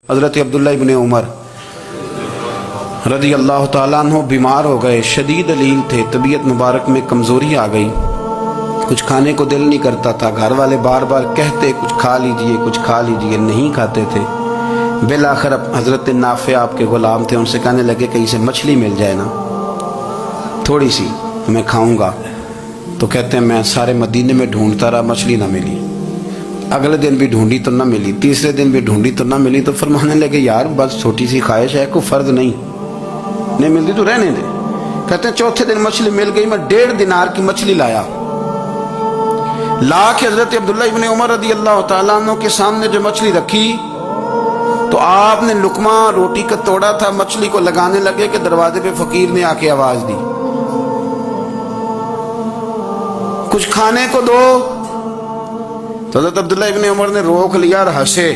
حضرت عبداللہ ابن عمر رضی اللہ تعالیٰ عنہ بیمار ہو گئے، شدید علیل تھے، طبیعت مبارک میں کمزوری آ گئی، کچھ کھانے کو دل نہیں کرتا تھا، گھر والے بار بار کہتے کچھ کھا لیجئے کچھ کھا لیجئے، نہیں کھاتے تھے۔ بالآخر حضرت نافع آپ کے غلام تھے، ان سے کہنے لگے کہیں سے مچھلی مل جائے نا تھوڑی سی، میں کھاؤں گا۔ تو کہتے ہیں میں سارے مدینے میں ڈھونڈتا رہا، مچھلی نہ ملی، اگلے دن بھی ڈھونڈی تو نہ ملی، تیسرے دن بھی ڈھونڈی تو نہ ملی، تو فرمانے لگے یار بس چھوٹی سی خواہش ہے، کوئی فرض نہیں ملتی تو رہنے دے۔ کہتے ہیں چوتھے دن مچھلی مل گئی، میں 1.5 دینار کی مچھلی لایا، لا کے حضرت عبداللہ ابن عمر رضی اللہ تعالیٰ عنہ کے سامنے جو مچھلی رکھی تو آپ نے لقمہ روٹی کا توڑا تھا، مچھلی کو لگانے لگے کہ دروازے پہ فقیر نے آ کے آواز دی کچھ کھانے کو دو۔ تو حضرت عبداللہ ابن عمر نے روک لیا اور ہنسے۔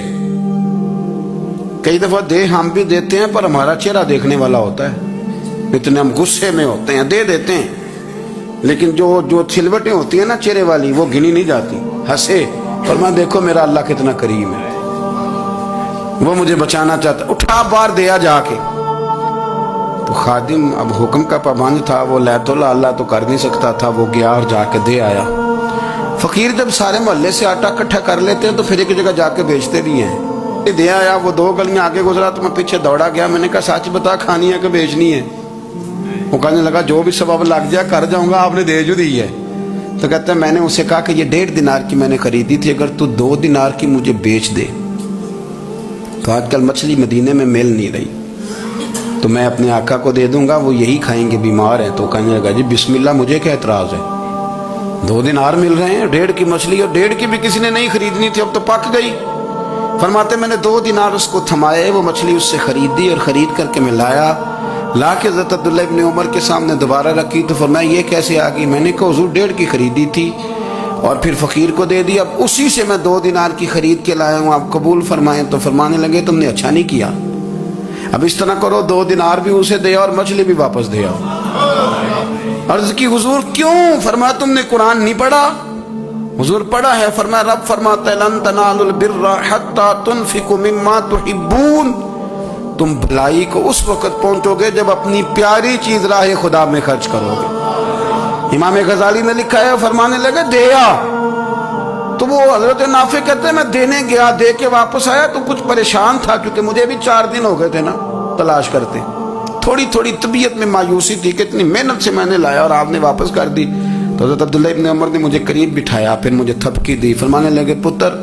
کئی دفعہ دے ہم بھی دیتے ہیں پر ہمارا چہرہ دیکھنے والا ہوتا ہے، اتنے ہم غصے میں ہوتے ہیں، دے دیتے ہیں، لیکن جو چھلوٹیں ہوتی ہیں نا چہرے والی وہ گنی نہیں جاتی۔ ہنسے اور میں دیکھو میرا اللہ کتنا کریم ہے، وہ مجھے بچانا چاہتا، اٹھا بار دیا جا کے۔ تو خادم اب حکم کا پابند تھا، وہ لیت اللہ تو کر نہیں سکتا تھا، وہ گیا اور جا کے دے آیا۔ فقیر جب سارے محلے سے آٹا اکٹھا کر لیتے ہیں تو پھر ایک جگہ جا کے بیچتے بھی ہیں۔ دے آیا، وہ 2 گلیاں آگے گزرا تو میں پیچھے دوڑا گیا، میں نے کہا سچ بتا کھانی ہے کہ بیچنی ہے؟ وہ کہنے لگا جو بھی سبب لگ جائے کر جاؤں گا، آپ نے دے جو دی ہے۔ تو کہتا ہے میں نے اسے کہا کہ یہ 1.5 دینار کی میں نے خریدی تھی، اگر تو 2 دینار کی مجھے بیچ دے تو آج کل مچھلی مدینے میں مل نہیں رہی، تو میں اپنے آقا کو دے دوں گا، وہ یہی کھائیں گے، بیمار ہیں۔ تو کہنے لگا جی بسم اللہ، مجھے کیا اعتراض ہے، 2 دینار مل رہے ہیں، 1.5 کی مچھلی، اور 1.5 کی بھی کسی نے نہیں خریدنی تھی، اب تو پک گئی۔ فرماتے میں نے 2 دینار اس کو تھمائے، وہ مچھلی اس سے خریدی اور خرید کر کے میں لا کے حضرت عبداللہ ابن عمر کے سامنے دوبارہ رکھی۔ تو فرمایا یہ کیسے آ گئی؟ میں نے کہا حضور 1.5 کی خریدی تھی اور پھر فقیر کو دے دی، اب اسی سے میں 2 دینار کی خرید کے لایا ہوں، آپ قبول فرمائیں۔ تو فرمانے لگے تم نے اچھا نہیں کیا، اب اس طرح کرو 2 دینار بھی اسے دے اور مچھلی بھی واپس دے آؤ۔ عرض کی حضور کیوں؟ فرمایا تم نے قرآن نہیں پڑھا؟ حضور پڑھا ہے۔ فرمایا رب فرماتا ہے لن تنالوا البر حتى تنفقوا مما تحبون، تم بھلائی کو اس وقت پہنچو گے جب اپنی پیاری چیز راہ خدا میں خرچ کرو گے۔ امام غزالی نے لکھا ہے، فرمانے لگے دیا، تو وہ حضرت نافع کہتے ہیں میں دینے گیا، دے کے واپس آیا تو کچھ پریشان تھا کیونکہ مجھے بھی 4 دن ہو گئے تھے نا تلاش کرتے، تھوڑی طبیعت میں مایوسی تھی کہ اتنی محنت سے میں نے لایا اور آپ نے واپس کر دی۔ تو حضرت عبداللہ ابن عمر نے مجھے قریب بٹھایا، پھر مجھے تھپکی دی، فرمانے لگے پتر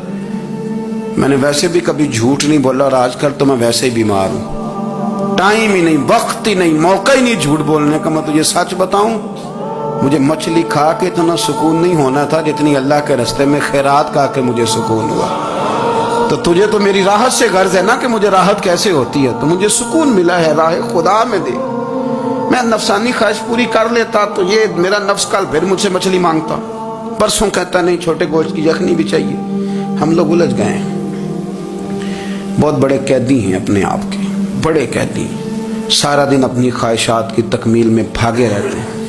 میں نے ویسے بھی کبھی جھوٹ نہیں بولا اور آج کل تو میں ویسے ہی بیمار ہوں، ٹائم ہی نہیں، وقت ہی نہیں، موقع ہی نہیں جھوٹ بولنے کا۔ میں تجھے سچ بتاؤں، مجھے مچھلی کھا کے اتنا سکون نہیں ہونا تھا جتنی اللہ کے رستے میں خیرات کھا کے مجھے سکون ہوا۔ تو تجھے تو میری راحت سے غرض ہے نا کہ مجھے راحت کیسے ہوتی ہے، تو مجھے سکون ملا ہے راہ خدا میں دے، میں نفسانی خواہش پوری کر لیتا تو یہ میرا نفس کل پھر مجھ سے مچھلی مانگتا، پرسوں کہتا نہیں چھوٹے گوشت کی یخنی بھی چاہیے۔ ہم لوگ الجھ گئے ہیں، بہت بڑے قیدی ہیں اپنے آپ کے، بڑے قیدی، سارا دن اپنی خواہشات کی تکمیل میں بھاگے رہتے ہیں۔